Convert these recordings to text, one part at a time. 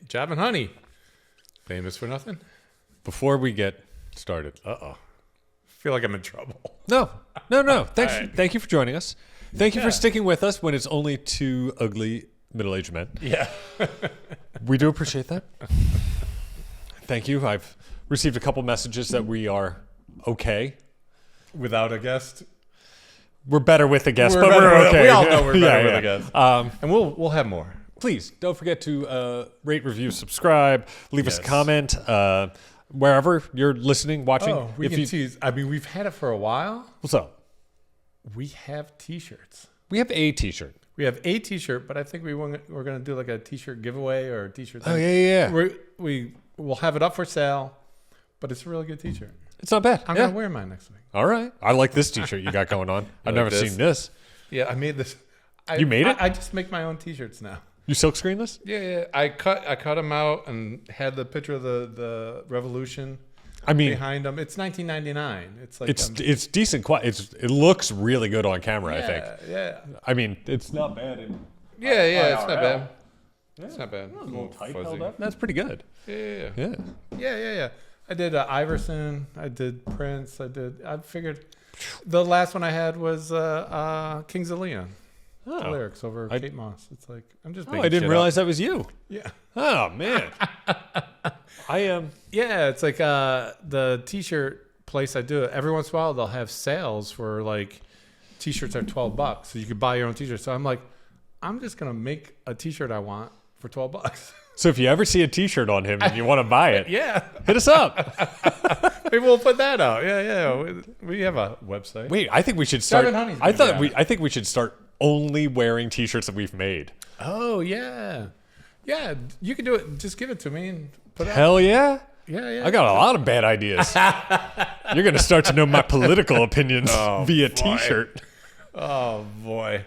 Jive and Honey. Famous for nothing. Before we get started. I feel like I'm in trouble. No. Thank you for joining us. Thank you for sticking with us when it's only two ugly middle-aged men. Yeah. We do appreciate that. Thank you. I've received a couple messages that we are okay. Without a guest. We're better with a guest, but we're okay. We all know we're better with a guest. And we'll have more. Please don't forget to rate, review, subscribe, leave us a comment wherever you're listening, watching. Oh, we can tease. I mean, we've had it for a while. What's up? We have T-shirts. We have a T-shirt. We have a T-shirt, but I think we're going to do like a T-shirt giveaway or a T-shirt thing. Oh, yeah. We'll have it up for sale, but it's a really good T-shirt. It's not bad. I'm going to wear mine next week. All right. I like this T-shirt you got going on. I've never seen this. Yeah, I made this. You made it? I just make my own T-shirts now. You silkscreen this? Yeah. I cut them out and had the picture of the Revolution. I mean, behind them. It's $19.99. It's like it's decent quality. It looks really good on camera. I think. Yeah. I mean, it's not bad. It's not bad. Yeah. It's not bad. A little tight held up. That's pretty good. Yeah. I did Iverson. I did Prince. I figured the last one I had was Kings of Leon. The lyrics over Kate Moss. It's like I'm just. I didn't realize that was you. Yeah. Oh man. I am. Yeah, it's like the T-shirt place I do it. Every once in a while, they'll have sales for like T-shirts are $12, so you could buy your own T-shirt. So I'm like, I'm just gonna make a T-shirt I want for $12. So if you ever see a T-shirt on him and you want to buy it, hit us up. Maybe we'll put that out. Yeah. We have a website. Wait, I think we should start. I think we should start only wearing T-shirts that we've made. Oh yeah. You can do it. Just give it to me and put it out. Hell yeah. Yeah. I got a lot of bad ideas. You're gonna start to know my political opinions via T-shirt. Oh boy.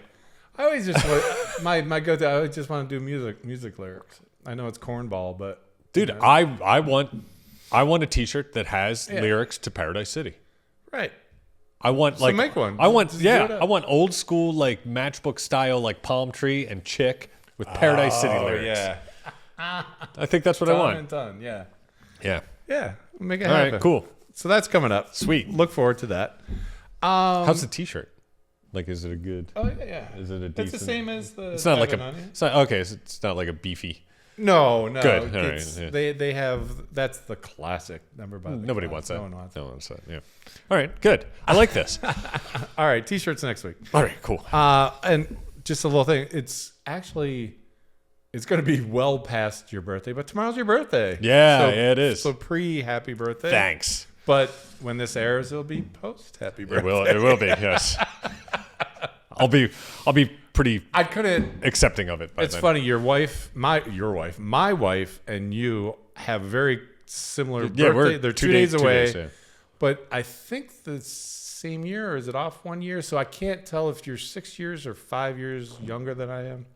I always just want, my go-to. I always just want to do music lyrics. I know it's cornball, but dude, I want a T-shirt that has lyrics to Paradise City. Right. I want make one. I want old school like matchbook style like palm tree and chick with Paradise City lyrics. Yeah. I think that's what I want. Done. Yeah. Yeah. Make it happen. All right. Cool. So that's coming up. Sweet. Look forward to that. How's the T-shirt? Like, is it a good? Oh yeah. Is it a decent? It's the same as the. It's not like a. It's not, okay. So it's not like a beefy. No. Good. All right, yeah. They have that's the classic number. Nobody wants that. No one wants that. Yeah. All right. Good. I like this. All right. T-shirts next week. All right. Cool. And just a little thing. It's going to be well past your birthday, but tomorrow's your birthday. Yeah, it is. So pre-happy birthday. Thanks. But when this airs, it'll be post-happy birthday. It will be. Yes. I'll be pretty. I couldn't accepting of it. It's then. funny. My wife, and you have very similar birthday. They're 2 days away. 2 days, yeah. But I think the same year, or is it off 1 year? So I can't tell if you're 6 years or 5 years younger than I am.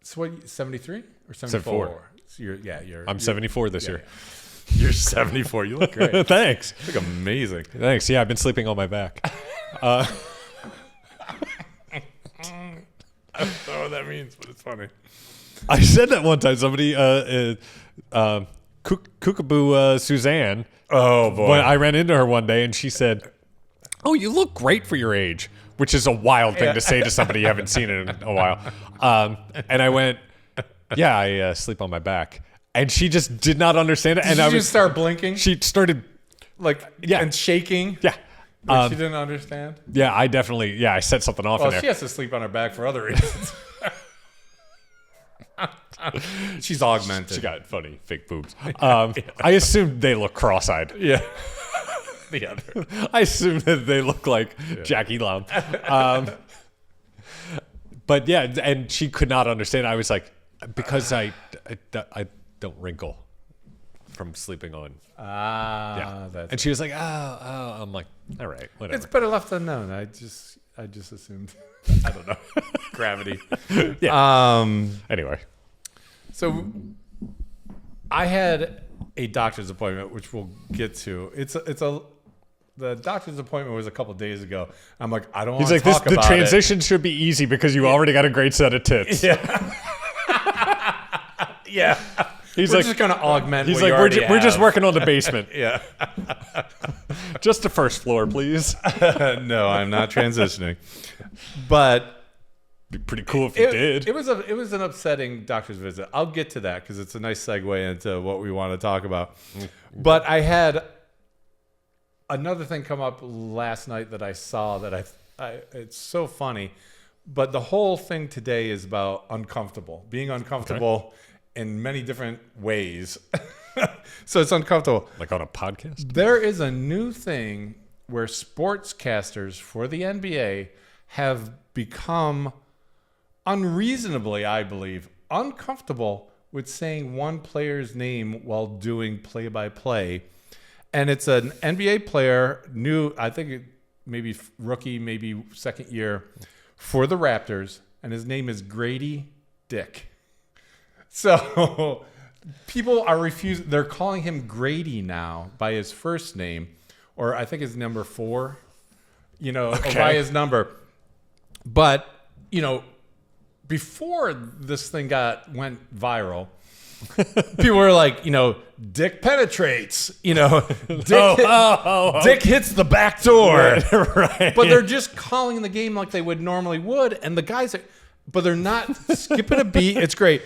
So what? 73 or 74? So I'm 74 this year. You're 74. You look great. Thanks. You look amazing. Thanks. Yeah, I've been sleeping on my back. I don't know what that means, but it's funny. I said that one time. Somebody, Kookaboo Suzanne. Oh boy! When I ran into her one day, and she said, "Oh, you look great for your age," which is a wild thing to say to somebody you haven't seen in a while. And I went, "Yeah, I sleep on my back." And she just did not understand it. Did you just start blinking? She started and shaking. Yeah. She didn't understand. Yeah, I set something off in there. She has to sleep on her back for other reasons. She's augmented. She got funny fake boobs. I assumed they look cross-eyed. Yeah. The other. I assume that they look like Jackie Lam. But yeah, and she could not understand. I was like, because I don't wrinkle from sleeping on. That's and she was like, oh. I'm like, all right, whatever. It's better left unknown. I just assumed. I don't know. Gravity. Yeah. Anyway. So I had a doctor's appointment, which we'll get to. The doctor's appointment was a couple days ago. I'm like, I don't want to talk about it. The transition should be easy because you already got a great set of tits. Yeah. Yeah. He's we're like, just going to augment he's what like, you already we're just have." working on the basement. Yeah. Just the first floor, please. No, I'm not transitioning. But Be pretty cool if you did. It was an upsetting doctor's visit. I'll get to that because it's a nice segue into what we want to talk about. But I had another thing come up last night that I saw that I it's so funny. But the whole thing today is about being uncomfortable in many different ways. So it's uncomfortable. Like on a podcast? There is a new thing where sportscasters for the NBA have become unreasonably, I believe, uncomfortable with saying one player's name while doing play-by-play. And it's an NBA player, new, I think maybe rookie, maybe second year, for the Raptors, and his name is Gradey Dick. So people are refusing. They're calling him Grady now by his first name, or I think his number 4, or by his number. But, before this thing went viral, people were like, Dick penetrates, Dick hits the back door. Right. But they're just calling the game like they would normally would. And the guys but they're not skipping a beat. It's great.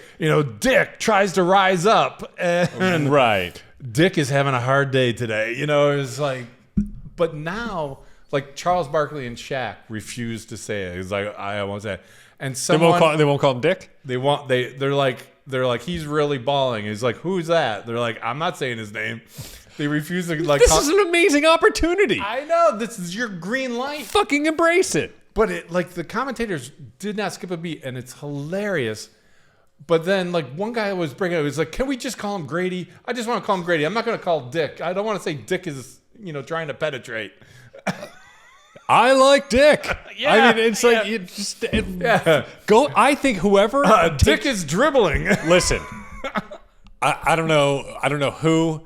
Dick tries to rise up. And right. Dick is having a hard day today. It's like, but now, like Charles Barkley and Shaq refuse to say it. He's like, I won't say it. And They won't call him Dick? They're like, he's really balling. He's like, who's that? They're like, I'm not saying his name. They refuse to This is an amazing opportunity. I know, this is your green light. Fucking embrace it. But the commentators did not skip a beat, and it's hilarious. But then one guy was bringing it up. He's like, can we just call him Grady? I just want to call him Grady. I'm not going to call Dick. I don't want to say Dick is trying to penetrate. I like Dick. Yeah, I mean, it's like go. I think whoever Dick is dribbling. Listen, I don't know. I don't know who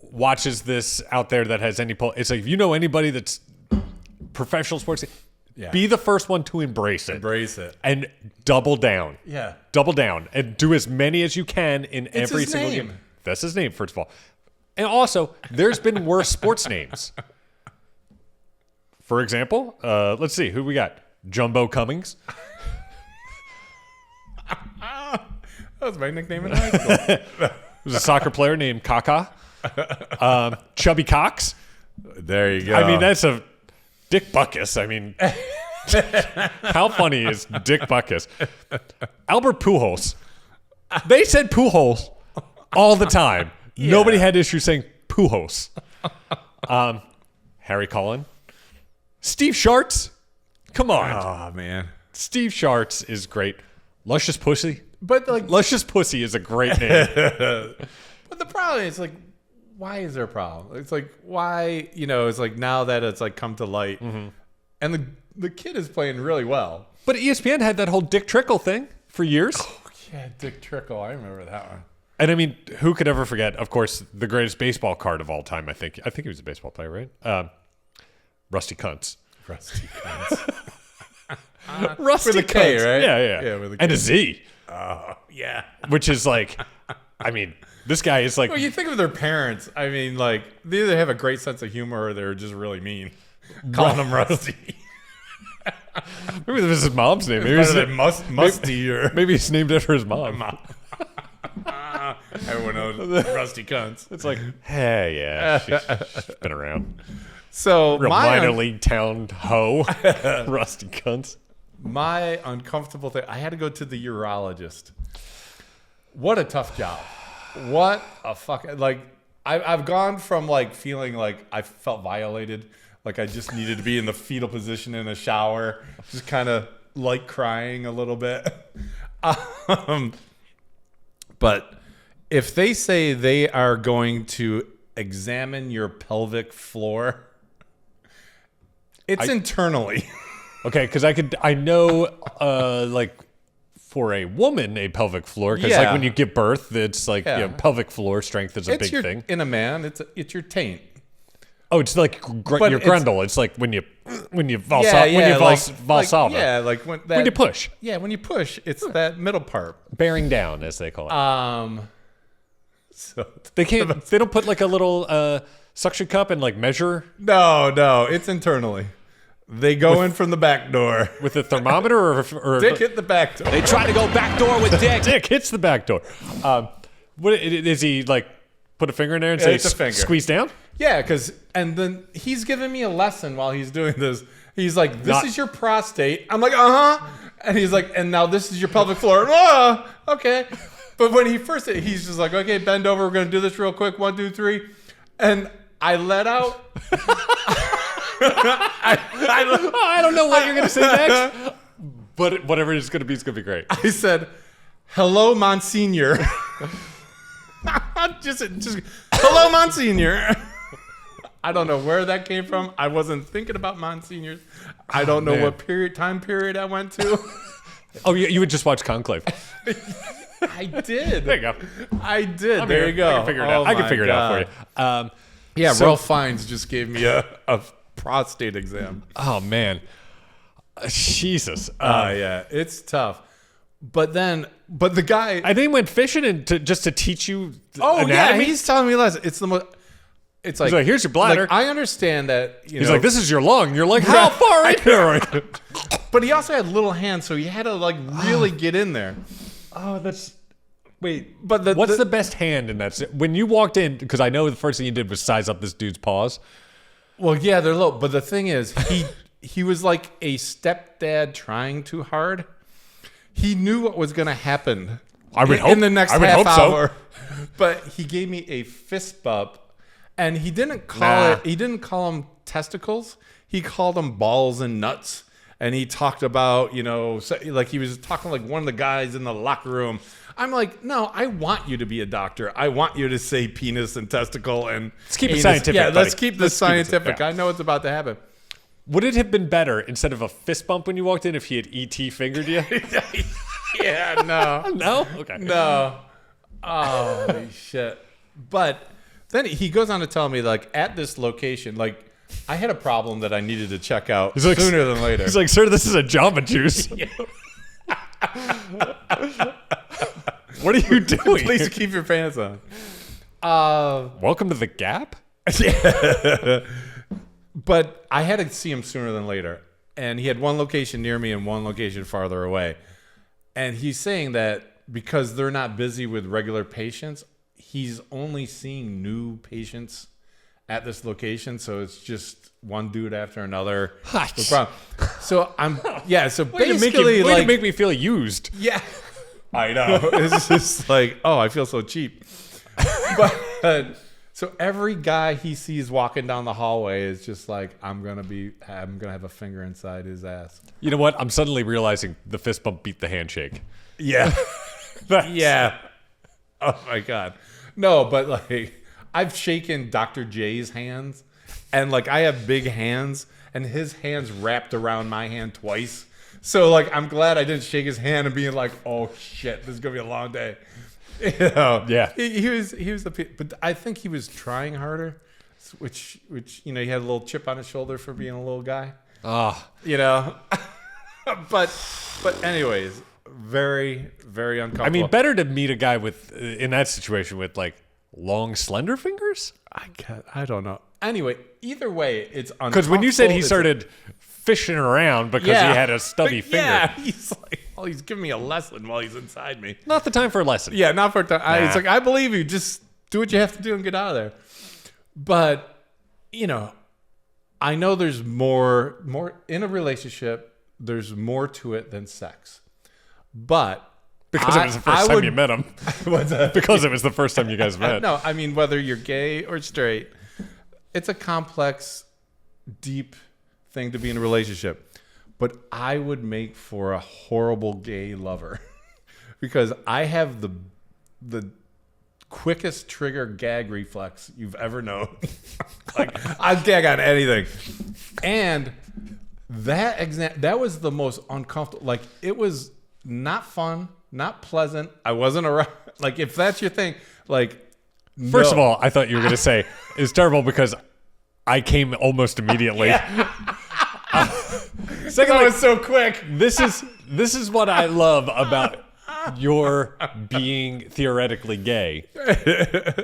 watches this out there that has any. It's like if you know anybody that's professional sports, be the first one to embrace it and double down. Yeah, double down and do as many as you can in every single name. game. That's his name, first of all, and also there's been worse sports names. For example, let's see who we got. Jumbo Cummings. That was my nickname in high school. There's a soccer player named Kaka. Chubby Cox. There you go. I mean, that's a Dick Buckus. I mean, how funny is Dick Buckus? Albert Pujols. They said Pujols all the time. Yeah. Nobody had issues saying Pujols. Harry Cullen. Steve Sharts. Come on. Oh, man. Steve Sharts is great. Luscious Pussy. But Luscious Pussy is a great name. But the problem is why is there a problem? It's like, why, it's like now that it's come to light and the kid is playing really well. But ESPN had that whole Dick Trickle thing for years. Oh, yeah, Dick Trickle. I remember that one. And I mean, who could ever forget, of course, the greatest baseball card of all time, I think. I think he was a baseball player, right? Rusty Cunts. Rusty Cunts. Rusty with a K, Cunts. right? Yeah. With a K. And a Z. Oh, yeah. Which is like, I mean, this guy is like... Well, you think of their parents. I mean, they either have a great sense of humor or they're just really mean. Calling him Rusty. Maybe this is his mom's name. Maybe it's Musty or... Maybe it's named after his mom. Everyone knows Rusty Cunts. It's like, hey, yeah, she's been around. So real minor league town hoe, Rusty Cunts. My uncomfortable thing, I had to go to the urologist. What a tough job. What a fucking, I've gone from feeling like I felt violated, like I just needed to be in the fetal position in a shower, just kind of crying a little bit. But if they say they are going to examine your pelvic floor, it's internally. Okay, because I know for a woman, a pelvic floor, because when you give birth, it's pelvic floor strength is a big thing. In a man, it's your taint. Oh, it's like your grundle. It's like when you valsalva. Yeah, like when you push. Yeah, when you push, it's that middle part. Bearing down, as they call it. So they don't put like a little suction cup and like measure. No, it's internally. They go in from the back door with a thermometer, or Dick hit the back door. They try to go back door with Dick. Dick hits the back door. What is he like? Put a finger in there and say, "Squeeze down." Yeah, and then he's giving me a lesson while he's doing this. He's like, "This is your prostate." I'm like, and he's like, "And now this is your pelvic floor." Okay. But when he's just like, "Okay, bend over. We're gonna do this real quick. 1, 2, 3," and I let out. I don't know what you're going to say next, but whatever it's going to be great. I said, "Hello, Monsignor." just hello, Monsignor. I don't know where that came from. I wasn't thinking about Monsignors. I don't know what time period I went to. Oh, you would just watch Conclave. I did. There you go. I did. There you go. I can figure it out. I can figure it out for you. Ralph Fiennes just gave me a prostate exam. Oh man, Jesus. Yeah, it's tough. But the guy, I think went fishing just to teach you. Anatomy? Yeah, he's telling me lessons. It's the most. It's like, he's like, here's your bladder. Like, I understand that. He's like, this is your lung. You're like, how far in there? But he also had little hands, so he had to like really get in there. Oh, that's. Wait, but what's the best hand in that? When you walked in, because I know the first thing you did was size up this dude's paws. Well, yeah, they're low. But the thing is, he was like a stepdad trying too hard. He knew what was going to happen. I would hope in the next half hour. So. But he gave me a fist bump, and he didn't call it. He didn't call them testicles. He called them balls and nuts. And he talked about, like he was talking like one of the guys in the locker room. I'm like, no, I want you to be a doctor. I want you to say penis and testicle and let's keep it scientific. Yeah, buddy. let's keep this scientific. I know what's about to happen. Would it have been better instead of a fist bump when you walked in if he had ET fingered you? Yeah, no. No? Okay. No. Oh, shit. But then he goes on to tell me, like, at this location, like, I had a problem that I needed to check out sooner than later. He's like, sir, this is a Jamba Juice. What are you doing? Please keep your pants on. Welcome to the Gap? Yeah. But I had to see him sooner than later. And he had one location near me and one location farther away. And he's saying that because they're not busy with regular patients, he's only seeing new patients at this location. So it's just one dude after another. So basically, way to make me feel used. Yeah. I know. It's just like, oh, I feel so cheap. But so every guy he sees walking down the hallway is just like, I'm gonna have a finger inside his ass. You know what? I'm suddenly realizing the fist bump beat the handshake. Yeah. Yeah. Oh my God. No, but like I've shaken Dr. J's hands, and like I have big hands, and his hands wrapped around my hand twice. So like I'm glad I didn't shake his hand and being like, oh shit, this is gonna be a long day. Yeah. He was but I think he was trying harder, which he had a little chip on his shoulder for being a little guy. But anyways, very, very uncomfortable. I mean, better to meet a guy in that situation with like long, slender fingers. I don't know. Anyway, either way, it's uncomfortable. Because when you said he started fishing around because he had a stubby finger. Yeah, he's like, he's giving me a lesson while he's inside me. Not the time for a lesson. Yeah, not for a time. Nah. It's like, I believe you. Just do what you have to do and get out of there. But, I know there's more in a relationship, there's more to it than sex. But because it was the first time you met him. What's that? Because it was the first time you guys met. No, I mean, whether you're gay or straight, it's a complex, deep thing to be in a relationship. But I would make for a horrible gay lover because I have the quickest trigger gag reflex you've ever known. Like, I gag on anything. And that was the most uncomfortable. Like, it was not fun, not pleasant. I wasn't around. Like, if that's your thing, like, first of all, I thought you were going to say it's terrible because I came almost immediately. Second, I was so quick. This is what I love about your being theoretically gay.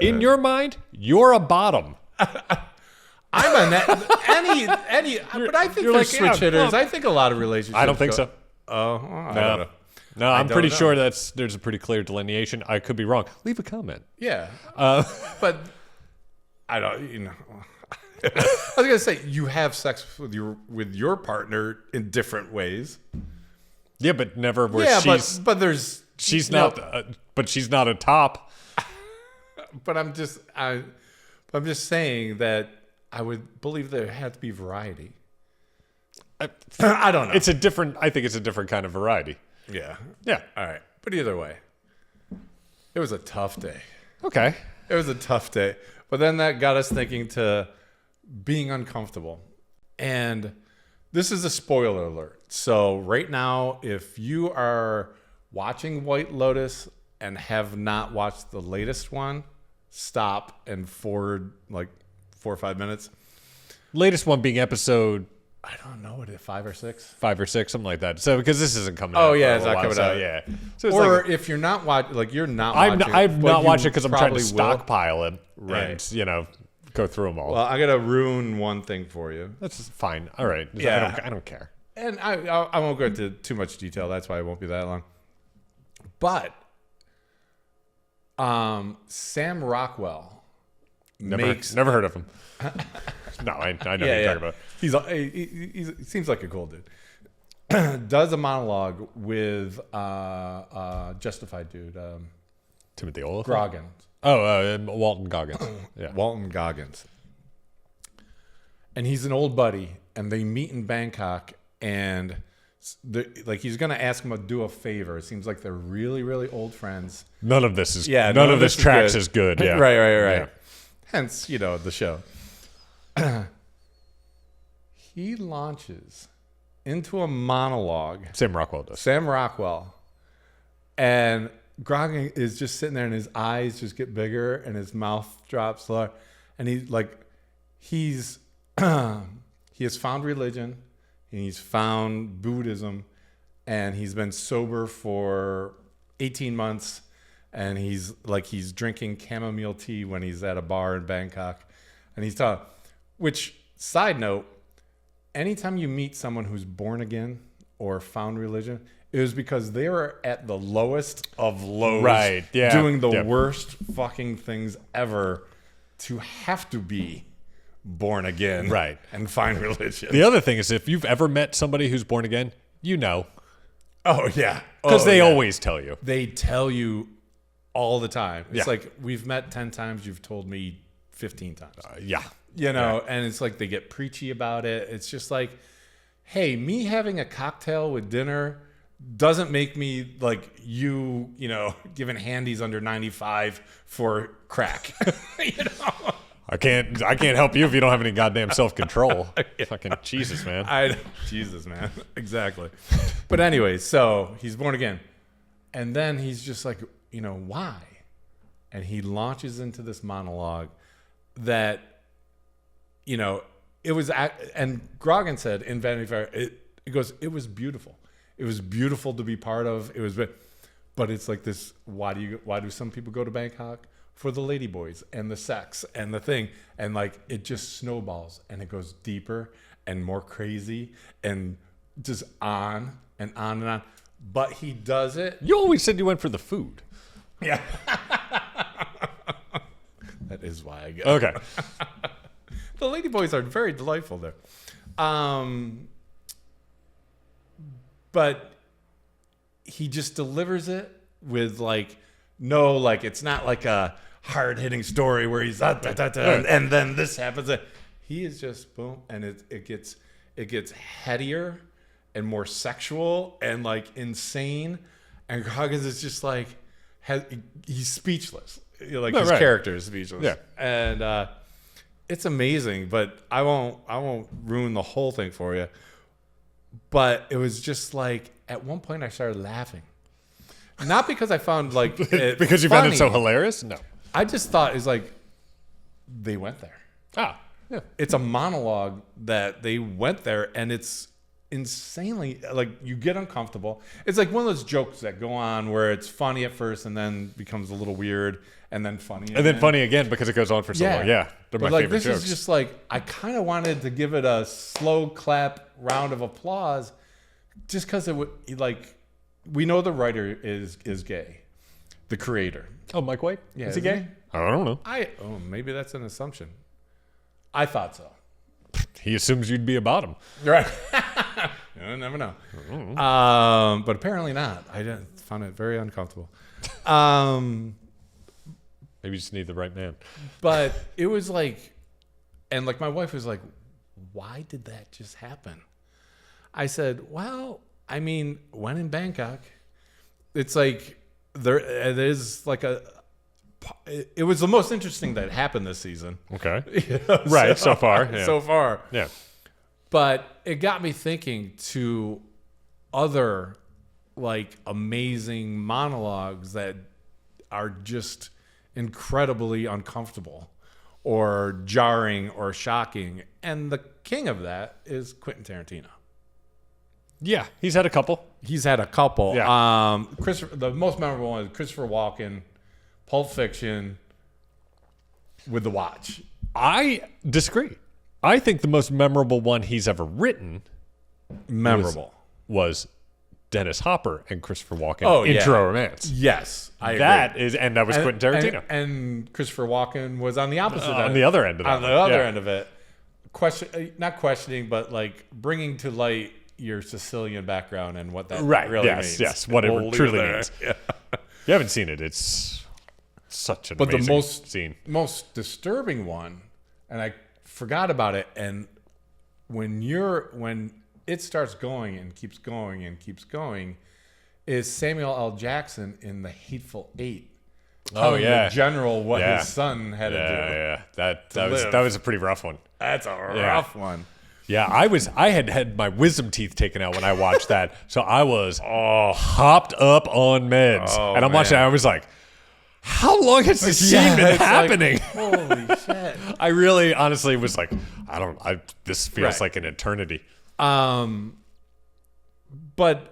In your mind, you're a bottom. I'm any, but I think for switch hitters, I think a lot of relationships. I don't think so. Oh, I don't know. No, I'm pretty sure there's a pretty clear delineation. I could be wrong. Leave a comment. Yeah, but I don't. I was gonna say you have sex with your partner in different ways. Yeah, but never where but she's not a top. But I'm just saying that I would believe there had to be variety. I don't know. I think it's a different kind of variety. Yeah. Yeah. All right. But either way, it was a tough day. Okay. It was a tough day. But then that got us thinking to being uncomfortable. And this is a spoiler alert. So right now, if you are watching White Lotus and have not watched the latest one, stop and forward like 4 or 5 minutes. Latest one being episode, I don't know, what is it, 5 or 6? 5 or 6, something like that. So because this isn't coming out. Oh yeah, it's not coming out. Yeah. So it's or if you're not watching, like you're not watching. I've not watched it because I'm trying to will. stockpile it, Right. And go through them all. Well, I'm gonna ruin one thing for you. That's fine. All right. Yeah. I don't care. And I won't go into too much detail. That's why it won't be that long. But Sam Rockwell never heard of him. No, I know who you're talking about. He seems like a cool dude. Does a monologue with Justified dude, Timothy Oliphant? Goggins. Oh, Walton Goggins. Yeah. Walton Goggins. And he's an old buddy, and they meet in Bangkok, and he's gonna ask him to do a favor. It seems like they're really, really old friends. None of this is none of this tracks is good. Yeah. Right. Yeah. Hence, the show. He launches into a monologue. Sam Rockwell does. Sam Rockwell. And Grogan is just sitting there and his eyes just get bigger and his mouth drops lower. And he has found religion and he's found Buddhism and he's been sober for 18 months and he's drinking chamomile tea when he's at a bar in Bangkok. And he's talking, which, side note, anytime you meet someone who's born again or found religion, it was because they were at the lowest of lows, right? Yeah, doing the worst fucking things ever to have to be born again, right, and find religion. The other thing is, if you've ever met somebody who's born again, Oh yeah, because they always tell you. They tell you all the time. It's Yeah. like we've met 10 times, you've told me 15 times. Yeah. And it's like they get preachy about it. It's just like, hey, me having a cocktail with dinner doesn't make me like you giving handies under 95 for crack. I can't help you if you don't have any goddamn self-control. Fucking Jesus, man. Jesus, man. Exactly. But anyway, so he's born again. And then he's just like, why? And he launches into this monologue that, it was, and Grogan said in Vanity Fair, it goes, it was beautiful. It was beautiful to be part of. It was, but it's like this, why do some people go to Bangkok? For the ladyboys and the sex and the thing. And like, it just snowballs and it goes deeper and more crazy and just on and on and on. But he does it. You always said you went for the food. Yeah. That is why I go. Okay. The ladyboys are very delightful there. But he just delivers it with it's not like a hard-hitting story where he's and then this happens. He is just boom, and it gets headier and more sexual and like insane. And Goggins is just like he's speechless. His character is speechless. Yeah, and it's amazing. But I won't ruin the whole thing for you. But it was just like at one point I started laughing. Not because I found it because you funny. found it so hilarious. No, I just thought it's like they went there. Ah, It's a monologue that they went there, and it's insanely, like, you get uncomfortable. It's like one of those jokes that go on where it's funny at first and then becomes a little weird and then funny again. And then funny again because it goes on for so long. Yeah, they're my favorite this jokes. Is just like, I kind of wanted to give it a slow clap round of applause just because it would, like, we know the writer is gay, the creator. Oh, Mike White? Yeah, is he gay? I don't know. Maybe that's an assumption. I thought so. He assumes you'd be about him. Right. You never know. But apparently not. I found it very uncomfortable. Maybe you just need the right man. But it was like, and like my wife was like, why did that just happen? I said, well, I mean, when in Bangkok, it's like, it is like it was the most interesting that happened this season. Okay. You know, right, so far. Yeah. So far. Yeah. But it got me thinking to other like amazing monologues that are just incredibly uncomfortable or jarring or shocking. And the king of that is Quentin Tarantino. Yeah, he's had a couple. He's had a couple. Yeah. The most memorable one is Christopher Walken, Pulp Fiction, with The Watch. I disagree. I think the most memorable one he's ever written was Dennis Hopper and Christopher Walken in True Romance. Yes, I agree. And that was Quentin Tarantino. And Christopher Walken was on the opposite end. On the other end of that. On the other end of it. Not questioning, but like bringing to light your Sicilian background and what that really means. Yes, what it truly means. Yeah. If you haven't seen it, it's such an amazing scene. Most disturbing one, and I forgot about it, and when it starts going and keeps going and keeps going, is Samuel L. Jackson in The Hateful Eight. Telling the general what his son had to do. Yeah. That was a pretty rough one. That's a rough one. Yeah, I had my wisdom teeth taken out when I watched that, so I was hopped up on meds, and I'm watching it, I was like, how long has this scene been happening? Like, holy shit. I really honestly was like, this feels like an eternity. But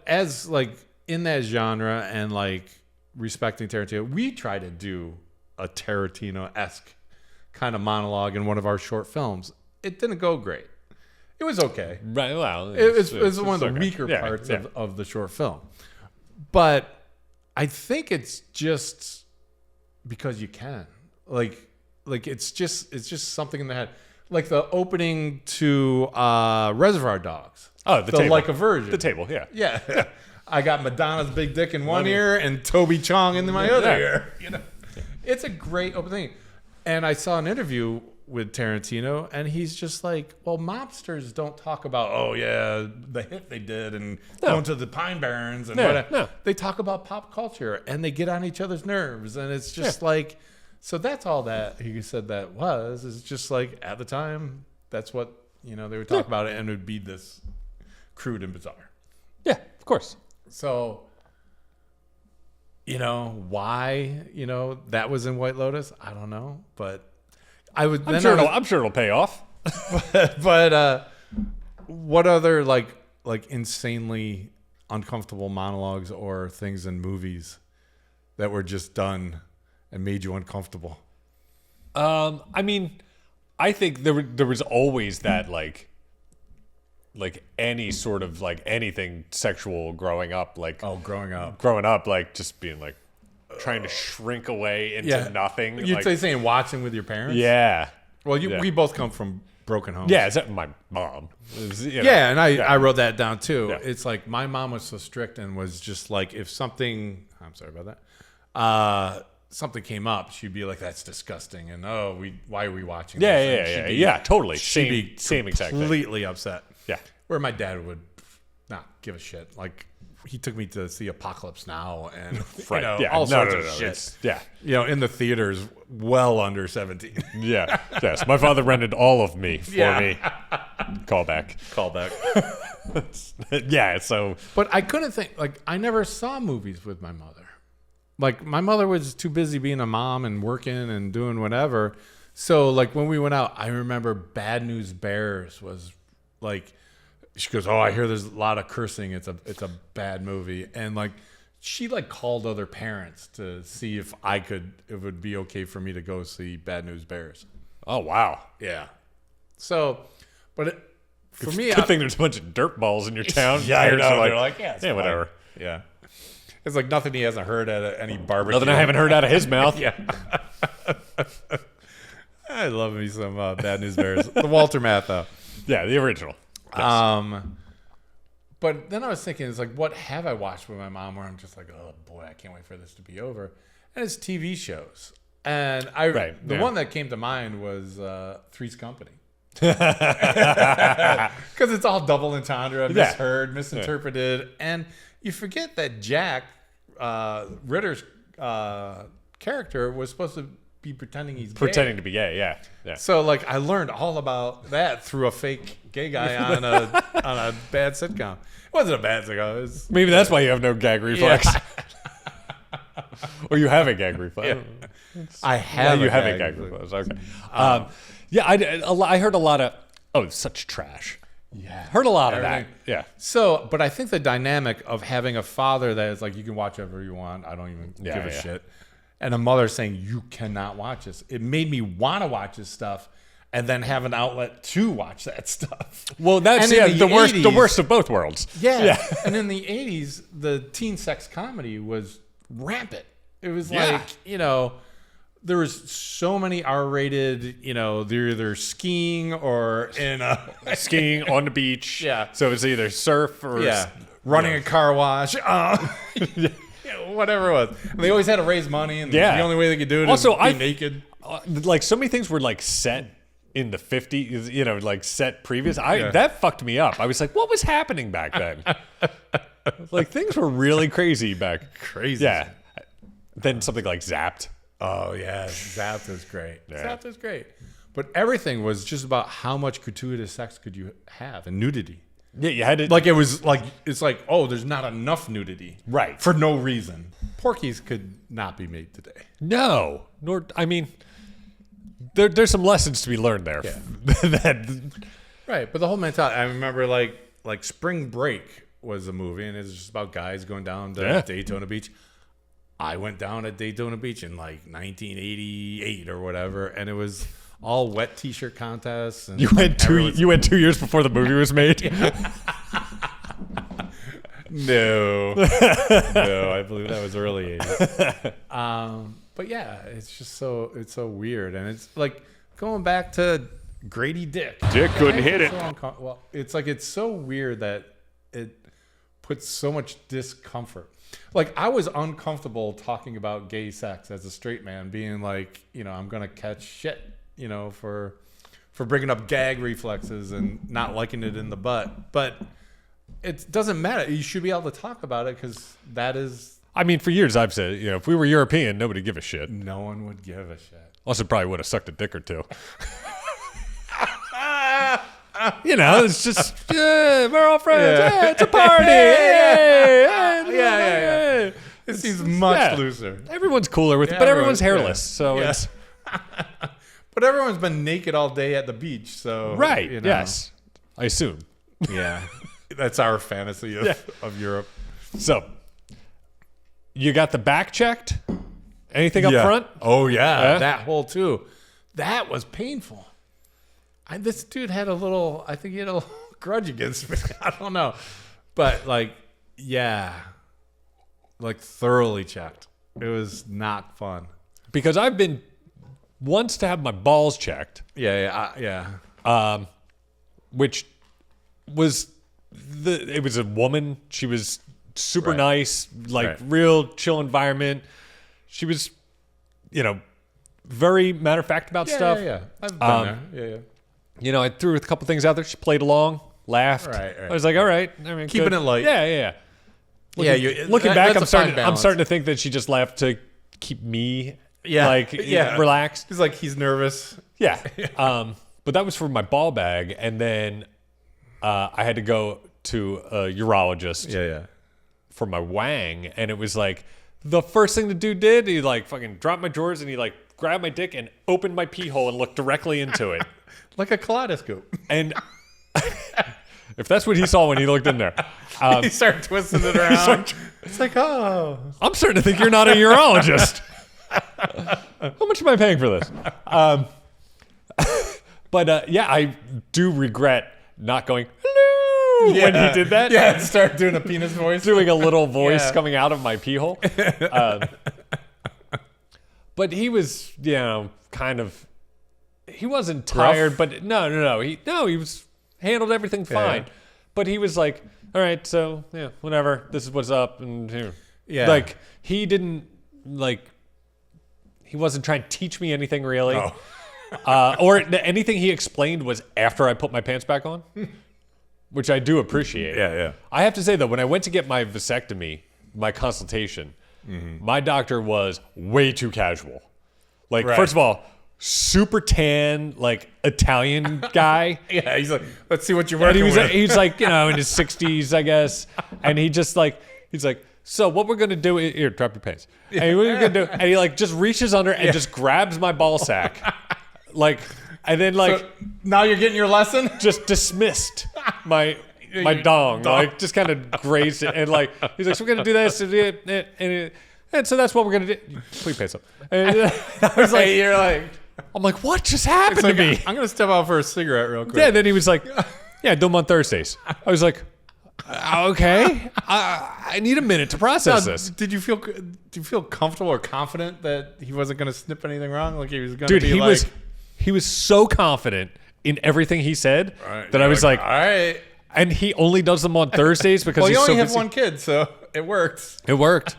as like in that genre and like respecting Tarantino, we try to do a Tarantino-esque kind of monologue in one of our short films. It didn't go great. It was okay. Right. Well, it was one of the weaker parts of the short film. But I think it's just because you can. Like it's just something in the head. Like the opening to Reservoir Dogs. Oh, the table. Like a Virgin. The table, yeah. Yeah. I got Madonna's big dick in one ear and Toby Chong in my other ear. You know, it's a great opening. And I saw an interview with Tarantino, and he's just like, well, mobsters don't talk about, the hit they did and going to the Pine Barrens and whatever. No. They talk about pop culture, and they get on each other's nerves, and it's just like, so that's all that he said that was. Is just like, at the time, that's what, they would talk about it, and it would be this crude and bizarre. Yeah, of course. So, why, that was in White Lotus, I don't know, but I'm sure it'll pay off. but what other like insanely uncomfortable monologues or things in movies that were just done and made you uncomfortable? I mean, I think there was always that like any sort of like anything sexual growing up, like growing up, like just being like trying to shrink away into nothing. You'd say saying watching with your parents? Yeah. Well, we both come from broken homes. Yeah, except my mom. And I wrote that down too. Yeah. It's like my mom was so strict and was just like, if something, I'm sorry about that, something came up, she'd be like, that's disgusting. And why are we watching this? Yeah, totally. She'd be same exact thing. Completely upset. Yeah. Where my dad would not give a shit. Like, he took me to see Apocalypse Now and all sorts of shit. In the theaters, well under 17. Yeah. Yes. My father rented all of me for me. Callback. Yeah. So, but I couldn't think. Like, I never saw movies with my mother. Like, my mother was too busy being a mom and working and doing whatever. So like when we went out, I remember Bad News Bears was like, she goes, "Oh, I hear there's a lot of cursing. It's a bad movie." And like she like called other parents to see if it would be okay for me to go see Bad News Bears. Oh, wow. Yeah. So, but for me, Good thing there's a bunch of dirt balls in your town. Yeah, I know. Parents are They're like, yeah, it's fine. whatever. Yeah. It's like nothing he hasn't heard at any barbecue. Nothing I haven't heard out of his mouth. Yeah. I love me some Bad News Bears. The Walter Matthau. Yeah, the original. Yes. But then I was thinking, it's like, what have I watched with my mom where I'm just like, oh boy, I can't wait for this to be over. And it's TV shows. And the one that came to mind was Three's Company. Because it's all double entendre, misheard, misinterpreted. And you forget that Jack Ritter's character was supposed to be pretending he's Pretending gay. to be gay, yeah. So like I learned all about that through a fake gay guy on a bad sitcom. It wasn't a bad sitcom. It was, Maybe that's why you have no gag reflex. Yeah. Or you have a gag reflex. Yeah. I have. You have a gag reflex. Okay. I heard a lot of, such trash. Yeah. Heard a lot Everything. of that. Yeah. So, but I think the dynamic of having a father that is like, you can watch whatever you want. I don't even give a shit. And a mother saying, you cannot watch this. It made me want to watch this stuff and then have an outlet to watch that stuff. Well, that's the worst of both worlds. Yeah. And in the 80s, the teen sex comedy was rampant. It was like, there was so many R-rated, they're either skiing or in skiing on the beach. Yeah. So it's either surf or running a car wash. Whatever it was. And they always had to raise money, and the only way they could do it is be naked. Like so many things were like set in the 50s, like set previous. That fucked me up. I was like, what was happening back then? Like things were really crazy back. Crazy. Yeah. Then something like Zapped. Oh yeah, Zapped is great. Zapped is great. But everything was just about how much gratuitous sex could you have and nudity. Yeah, you had to it's like, oh, there's not enough nudity. Right. For no reason. Porkies could not be made today. No. There's some lessons to be learned there. Yeah. Right, but the whole mentality, I remember like Spring Break was a movie, and it's just about guys going down to Daytona Beach. I went down at Daytona Beach in like 1988 or whatever, and it was all wet T-shirt contests. And you went 2 years before the movie was made. No, I believe that was early 80s. But yeah, it's so weird, and it's like going back to Gradey Dick. Dick couldn't hit it. Well, it's like it's so weird that it puts so much discomfort. Like I was uncomfortable talking about gay sex as a straight man, being like, I'm gonna catch shit, for bringing up gag reflexes and not liking it in the butt. But it doesn't matter. You should be able to talk about it because that is. I mean, for years I've said, if we were European, nobody would give a shit. No one would give a shit. Also, probably would have sucked a dick or two. It's just, we're all friends. Yeah. Hey, it's a party. Yeah. It seems much looser. Everyone's cooler with it, but everyone's hairless. So it's. But everyone's been naked all day at the beach. So. Right. Yes. I assume. Yeah. That's our fantasy of Europe. So, you got the back checked? Anything up front? Oh, yeah. That hole, too. That was painful. This dude had I think he had a little grudge against me. I don't know. But, thoroughly checked. It was not fun. Because I've been once to have my balls checked. Yeah. Which was it was a woman. She was super nice, real chill environment. She was, very matter of fact about stuff. Yeah. I've been there. Yeah. I threw a couple things out there. She played along, laughed. Right. I was like, all right. I mean, keeping it light. Yeah. Looking back, I'm starting to think that she just laughed to keep me relaxed. He's like, he's nervous. Yeah. But that was for my ball bag, and then I had to go to a urologist. Yeah. For my wang, and it was like the first thing the dude did. He fucking dropped my drawers, and he grabbed my dick and opened my pee hole and looked directly into it. Like a kaleidoscope. And if that's what he saw when he looked in there. He started twisting it around. It's like, oh. I'm starting to think you're not a urologist. How much am I paying for this? But yeah, I do regret not going, hello, when he did that. Yeah, start doing a penis voice. Doing a little voice coming out of my pee hole. But he was, kind of, he wasn't tired, but no. He was handled everything fine. Yeah. But he was like, all right, so, whatever. This is what's up. And here. Yeah. Like, he didn't, he wasn't trying to teach me anything really. Oh. Or anything he explained was after I put my pants back on, which I do appreciate. Yeah. I have to say, though, when I went to get my vasectomy, my consultation, my doctor was way too casual. Like, first of all, super tan, Italian guy. Yeah, he's like, let's see what you're working with. He's like, in his 60s, I guess. And he just he's like, so what we're going to do is, here, drop your pants. And what you're going to do, and he just reaches under and just grabs my ball sack. And then so now you're getting your lesson? Just dismissed my dong. Just kind of grazed it. And he's like, so we're going to do this. And so that's what we're going to do. Please pay some. And I was like, I'm like, what just happened to me? I'm going to step out for a cigarette real quick. Yeah, and then he was like, yeah, do them on Thursdays. I was like, okay. I need a minute to process this. Did you feel comfortable or confident that he wasn't going to snip anything wrong? Like he was going to be he was so confident in everything he said that I was like, all right. And he only does them on Thursdays because he's you only so have busy. one kid, so it works. It worked.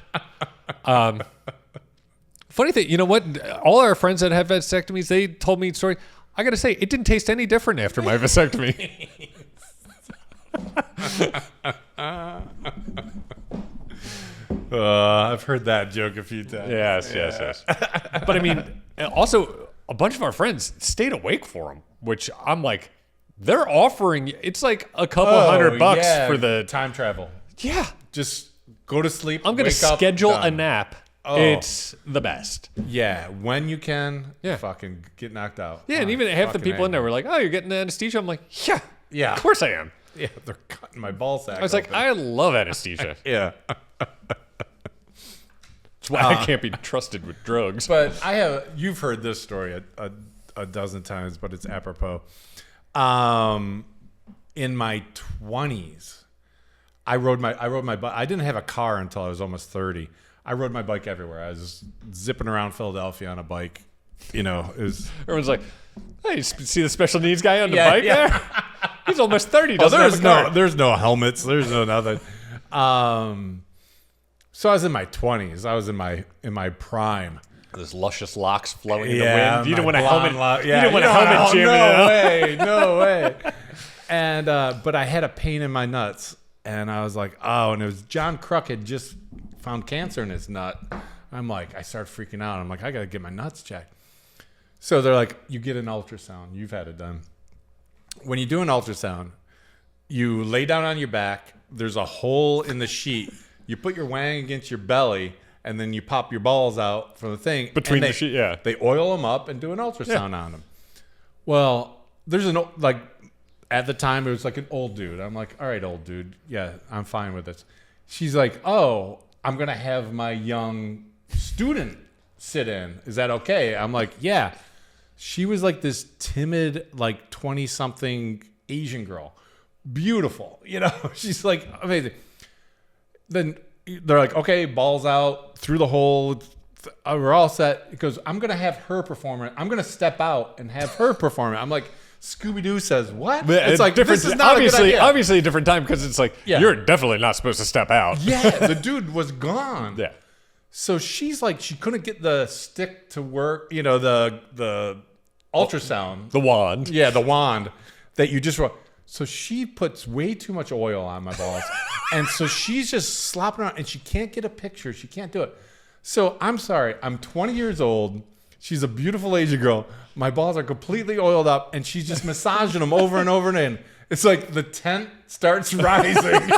Funny thing, you know what? All our friends that have vasectomies, they told me a story. I got to say, it didn't taste any different after my vasectomy. I've heard that joke a few times. Yes. But I mean, also, a bunch of our friends stayed awake for him, which I'm like, they're offering, it's like a couple $100 for the time travel. Yeah. Just go to sleep. I'm going to schedule a nap. Oh. It's the best. Yeah, when you can, Yeah. fucking get knocked out. Yeah, and even half the people in there were like, oh, you're getting anesthesia? I'm like, yeah, of course I am. Yeah, they're cutting my ball sack. I was like, I love anesthesia. yeah. That's why I can't be trusted with drugs. But you've heard this story a dozen times, but it's apropos. In my 20s, I rode my bike. I didn't have a car until I was almost 30. I rode my bike everywhere. I was zipping around Philadelphia on a bike. It was. Everyone's like, hey, you see the special needs guy on the bike there? He's almost 30. There's no helmets. There's no nothing. So I was in my 20s. I was in my prime. Those luscious locks flowing in the wind. You didn't want a helmet. You didn't want a helmet jamming no way. And but I had a pain in my nuts, and I was like, oh, and it was John Kruk had just found cancer in his nut. I'm like, I started freaking out. I'm like, I gotta get my nuts checked. So they're like, you get an ultrasound. You've had it done. When you do an ultrasound, you lay down on your back. There's a hole in the sheet. You put your wang against your belly, and then you pop your balls out from the thing. Between the sheet, yeah. They oil them up and do an ultrasound on them. Well, there's at the time, it was like an old dude. I'm like, all right, old dude. Yeah, I'm fine with this. She's like, oh, I'm going to have my young student sit in. Is that okay? I'm like, yeah. She was like this timid, 20-something Asian girl. Beautiful. She's like amazing. Then they're like, okay, balls out, through the hole. We're all set. It goes, I'm going to have her perform it. I'm going to step out and have her perform it. I'm like, Scooby-Doo says what? It's like, this is not a good idea. Obviously a different time because it's like, you're definitely not supposed to step out. Yeah, the dude was gone. Yeah. So she's like, she couldn't get the stick to work, the ultrasound. The wand. Yeah, the wand that you just... So she puts way too much oil on my balls. And so she's just slopping around, and she can't get a picture. She can't do it. So I'm sorry. I'm 20 years old. She's a beautiful Asian girl. My balls are completely oiled up, and she's just massaging them over and over and in. It's like the tent starts rising.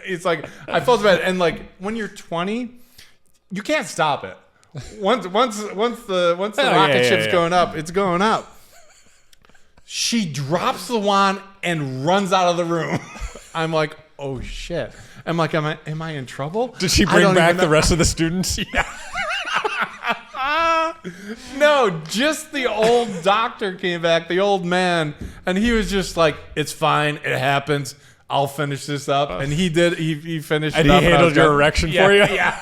It's like I felt bad. And when you're 20, you can't stop it. Once the rocket ship's going up, it's going up. She drops the wand and runs out of the room. I'm like, oh shit. I'm like, am I in trouble? Did she bring back the rest of the students? Yeah. No, just the old doctor came back, the old man, and he was just like, it's fine, it happens. I'll finish this up. And he did. He finished it and up. He handled your erection for you? Yeah.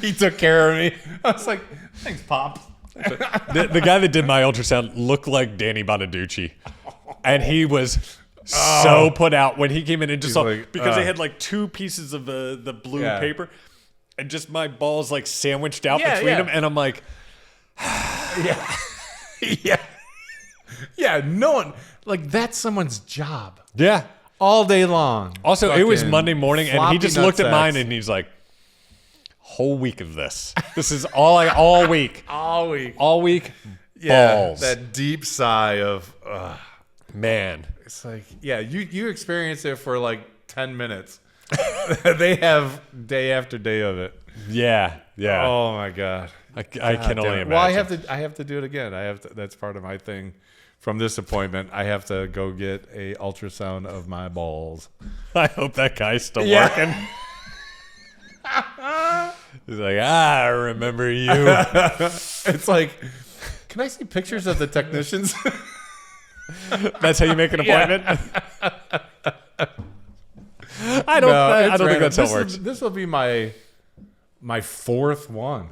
He took care of me. I was like, thanks, Pops. The guy that did my ultrasound looked like Danny Bonaducci. And he was so put out when he came in and just saw, like, because they had like 2 pieces of the blue paper and just my balls like sandwiched out between them. And I'm like, yeah. No one, like, that's someone's job. Yeah. All day long. Also, it was Monday morning and he just looked at mine nutsacks. and he's like, whole week of this. This is all week. All week. All week. Yeah. Balls. That deep sigh of, Man. it's like, yeah, you experience it for like 10 minutes. They have day after day of it. Yeah. Yeah. Oh my God. I can only imagine. Well, I have to do it again. That's part of my thing from this appointment. I have to go get a ultrasound of my balls. I hope that guy's still working. He's like, I remember you. It's like, can I see pictures of the technicians? That's how you make an appointment? I don't think that's how it works. This will be my 4th one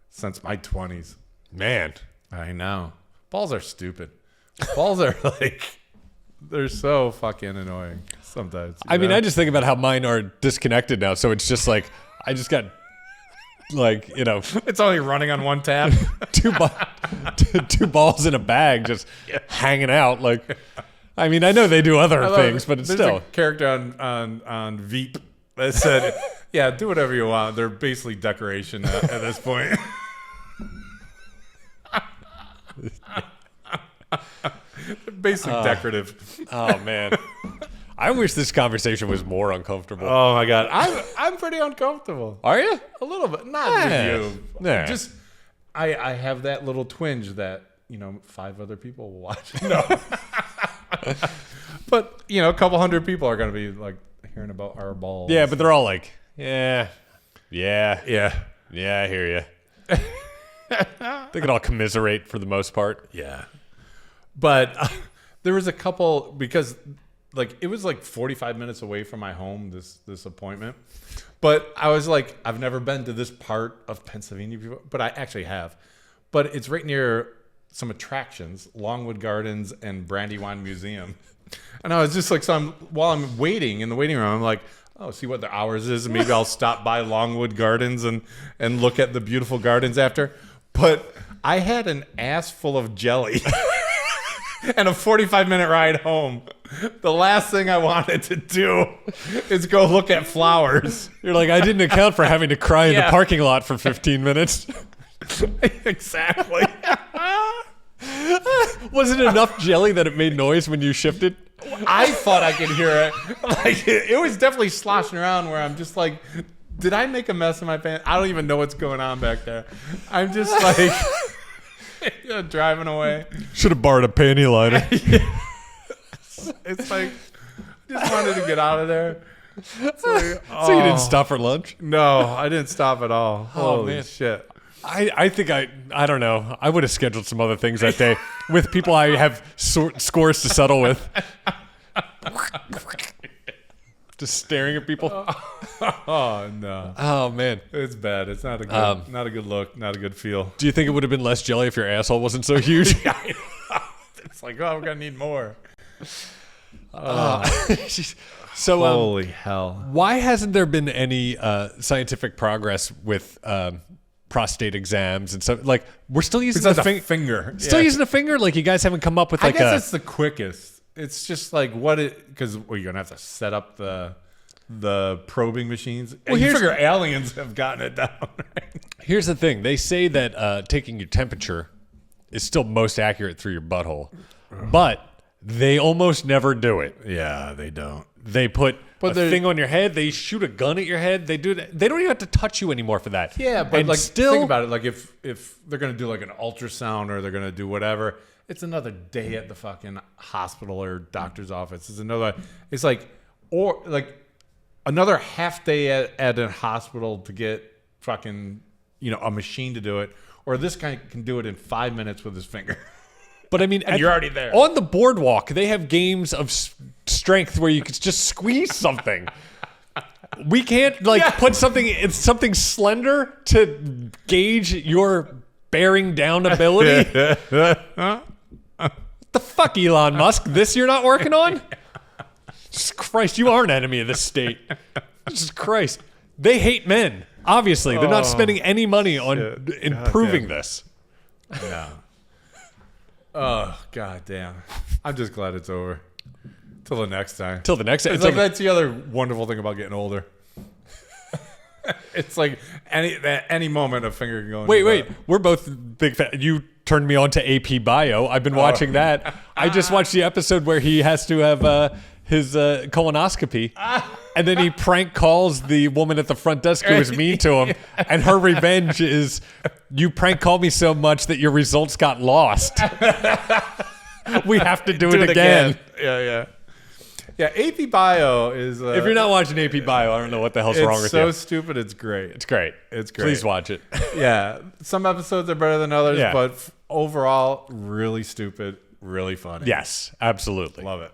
since my 20s. Man. I know. Balls are stupid. Balls are like, they're so fucking annoying sometimes. I mean, I just think about how mine are disconnected now. So it's just like, I just got like, it's only running on one tap. two balls in a bag just hanging out. Like, I mean, I know they do other things, but it's There's still. a character on Veep that said, yeah, do whatever you want. They're basically decoration at this point. Basically decorative. Oh, man. I wish this conversation was more uncomfortable. Oh, my God. I'm pretty uncomfortable. Are you? A little bit. Not with you. Yeah. Just, I have that little twinge that, 5 other people will watch. No. But, a couple hundred people are going to be, like, hearing about our balls. Yeah, but they're all like, yeah, Yeah. I hear you. They can all commiserate for the most part. Yeah. But there was a couple, because like it was like 45 minutes away from my home, this appointment. But I was like, I've never been to this part of Pennsylvania before, but I actually have. But it's right near some attractions, Longwood Gardens and Brandywine Museum. And I was just like, while I'm waiting in the waiting room, I'm like, oh, see what the hours is, and maybe I'll stop by Longwood Gardens and look at the beautiful gardens after. But I had an ass full of jelly. And a 45-minute ride home. The last thing I wanted to do is go look at flowers. You're like, I didn't account for having to cry in the parking lot for 15 minutes. Exactly. Was it enough jelly that it made noise when you shifted? I thought I could hear it. Like it was definitely sloshing around where I'm just like, did I make a mess in my pants? I don't even know what's going on back there. I'm just like... driving away. Should have borrowed a panty liner. It's like, I just wanted to get out of there. It's like, So you didn't stop for lunch? No, I didn't stop at all. Holy man. shit. I think I don't know. I would have scheduled some other things that day with people I have scores to settle with. Just staring at people. Oh no. Oh man, It's bad. It's not a good look, not a good feel. do you think it would have been less jelly if your asshole wasn't so huge? It's like, oh, we're gonna need more. So Holy hell. why hasn't there been any scientific progress with prostate exams and stuff? Like, we're still using It's the like a finger. Still Yeah. using a finger? Like, you guys haven't come up with I like guess it's the quickest. It's just like because you're gonna have to set up the probing machines. Well, You here's- figure aliens have gotten it down. Right? Here's the thing. They say that taking your temperature is still most accurate through your butthole, but they almost never do it. Yeah, they don't. They put a they're- thing on your head. They shoot a gun at your head. They do that. They don't even have to touch you anymore for that. Yeah, but and like still, think about it. Like if they're gonna do like an ultrasound or they're gonna do whatever, it's another day at the fucking hospital or doctor's office. It's like another half day at a hospital to get fucking a machine to do it, or this guy can do it in 5 minutes with his finger. But I mean, you're already there. On the boardwalk, they have games of strength where you could just squeeze something. We can't put something slender to gauge your bearing down ability. The fuck, Elon Musk? This you're not working on? Jesus Christ, you are an enemy of the state. Jesus Christ. They hate men. Obviously, they're not spending any money on improving this. Yeah. Oh, god damn. I'm just glad it's over. Till the next time. It's like that's the other wonderful thing about getting older. It's like any moment a finger can go. Wait. We're both big fans. You turned me on to AP Bio. I've been watching that. I just watched the episode where he has to have his colonoscopy. And then he prank calls the woman at the front desk who was mean to him. And her revenge is, you prank called me so much that your results got lost. We have to do it again. Yeah. Yeah, AP Bio is... if you're not watching AP Bio, I don't know what the hell's wrong with you. It's so stupid, it's great. It's great. Please watch it. Yeah, some episodes are better than others, but overall, really stupid, really funny. Yes, absolutely. Love it.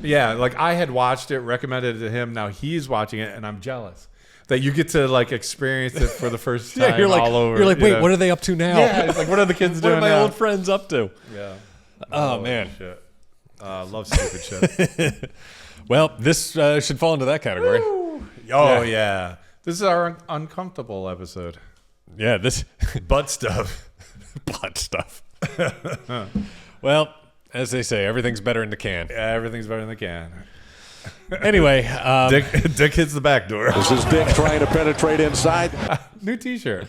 Yeah, like I had watched it, recommended it to him. Now he's watching it, and I'm jealous that you get to experience it for the first time. You're like, all over. You're like, wait, what are they up to now? Yeah, it's like, what are the kids doing What are my now? old friends up to? Yeah. Oh man. Shit. Love stupid shit. Well, this should fall into that category. Oh yeah. This is our uncomfortable episode. Yeah, this Butt stuff. butt stuff. Well, as they say, everything's better in the can. Yeah, everything's better in the can. Anyway, Dick hits the back door. This is Dick trying to penetrate inside. New T-shirt.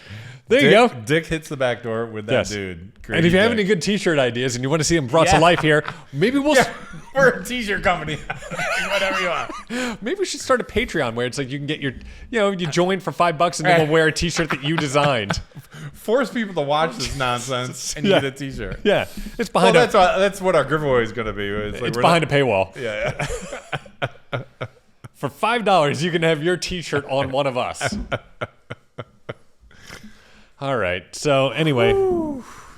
there you go. Dick hits the back door with that Yes. dude. And if you have Dick. any good T-shirt ideas and you want to see them brought to life here, maybe we'll We're a T-shirt company. Whatever you want. maybe we should start a Patreon where it's like you can get your, you join for $5 and then we'll wear a T-shirt that you designed. Force people to watch this nonsense and you Yeah. get a T-shirt. Yeah, it's Well, behind that's what our giveaway is going to be. it's behind a paywall. Yeah. For $5, you can have your T-shirt on one of us. All right. So anyway,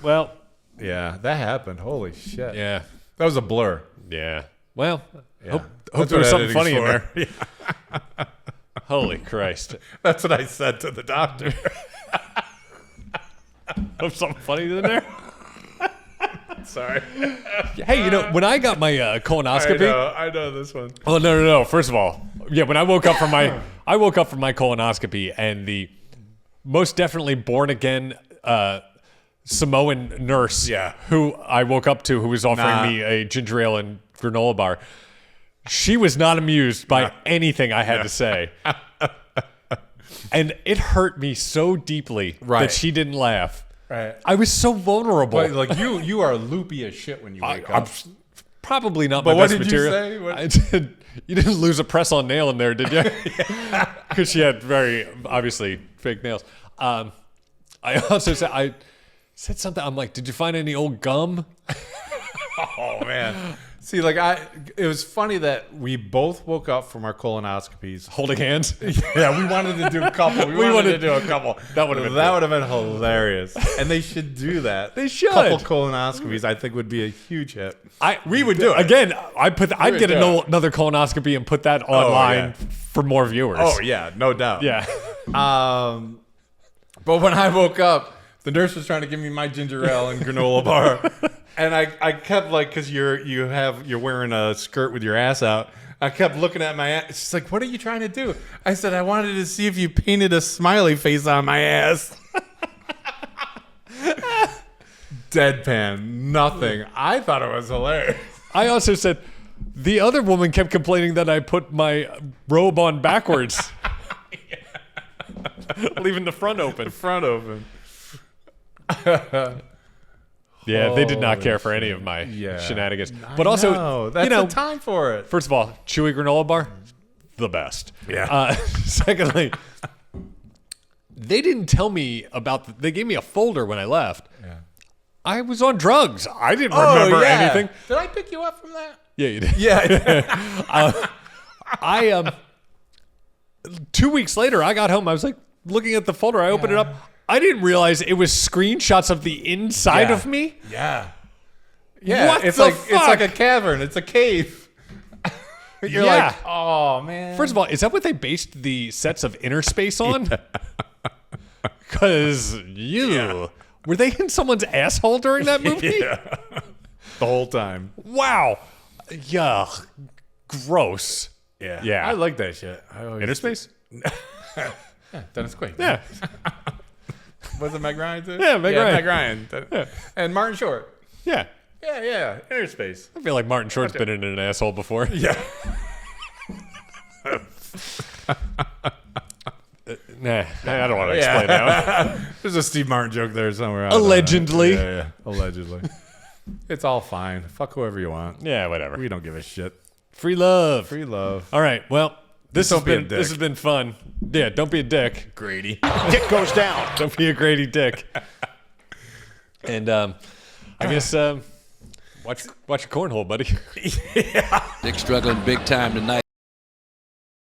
well, Yeah, that happened. Holy shit. yeah, That was a blur. yeah. Well, Yeah. hope That's there was what something funny in editing's there. for. Holy Christ! That's what I said to the doctor. Hope something funny in there. Sorry. Hey, when I got my colonoscopy. I know this one. Oh no! First of all, yeah, when I woke up from my colonoscopy, and the most definitely born again Samoan nurse, Yeah. who I woke up to, who was offering me a ginger ale and granola bar. She was not amused by anything I had to say, and it hurt me so deeply that she didn't laugh. Right. I was so vulnerable. But like you are loopy as shit when you wake up. I'm probably not But my what best did you material. say? What- I did. You didn't lose a press-on nail in there, did you? Because she had very obviously fake nails. I also said something. I'm like, did you find any old gum? Oh man. See, it was funny that we both woke up from our colonoscopies. Holding hands. Yeah, we wanted to do a couple. We wanted to do a couple. That would have been hilarious. And they should do that. They should. Couple colonoscopies, I think, would be a huge hit. We would do it again. I'd get do it. another colonoscopy and put that online for more viewers. Oh yeah, no doubt. yeah. But when I woke up, the nurse was trying to give me my ginger ale and granola bar, and I kept because you're wearing a skirt with your ass out. I kept looking at my ass. She's like, "What are you trying to do?" I said, "I wanted to see if you painted a smiley face on my ass." Deadpan, nothing. I thought it was hilarious. I also said the other woman kept complaining that I put my robe on backwards, leaving the front open. Front open. Yeah, they did not care for any of my shenanigans. But also, that's the time for it. First of all, chewy granola bar, the best. Yeah. Secondly, they didn't tell me about. They gave me a folder when I left. Yeah. I was on drugs. I didn't remember anything. Did I pick you up from that? Yeah, you did. Yeah. 2 weeks later, I got home. I was like looking at the folder. I opened it up. I didn't realize it was screenshots of the inside of me. Yeah. Yeah. What it's the like fuck? It's like a cavern. It's a cave. You're like, oh man. First of all, is that what they based the sets of Inner Space on? Because were they in someone's asshole during that movie? Yeah. The whole time. Wow. Yuck. Gross. Yeah. Yeah. I like that shit. Inner Space? Yeah, Dennis Quaid. Yeah. Was it Meg Ryan too? Yeah, Meg Ryan. Meg Ryan. And Martin Short. Yeah. Yeah. Inner Space. I feel like Martin Short's been in an asshole before. Yeah. Nah, I don't want to explain that. There's a Steve Martin joke there somewhere. Allegedly. Yeah. Allegedly. It's all fine. Fuck whoever you want. Yeah, whatever. We don't give a shit. Free love. Free love. All right. Well, this has Don't be a been dick. this has been fun. Yeah, don't be a dick. Grady. Dick goes down. Don't be a Grady Dick. And I guess watch your cornhole, buddy. Dick struggling big time tonight.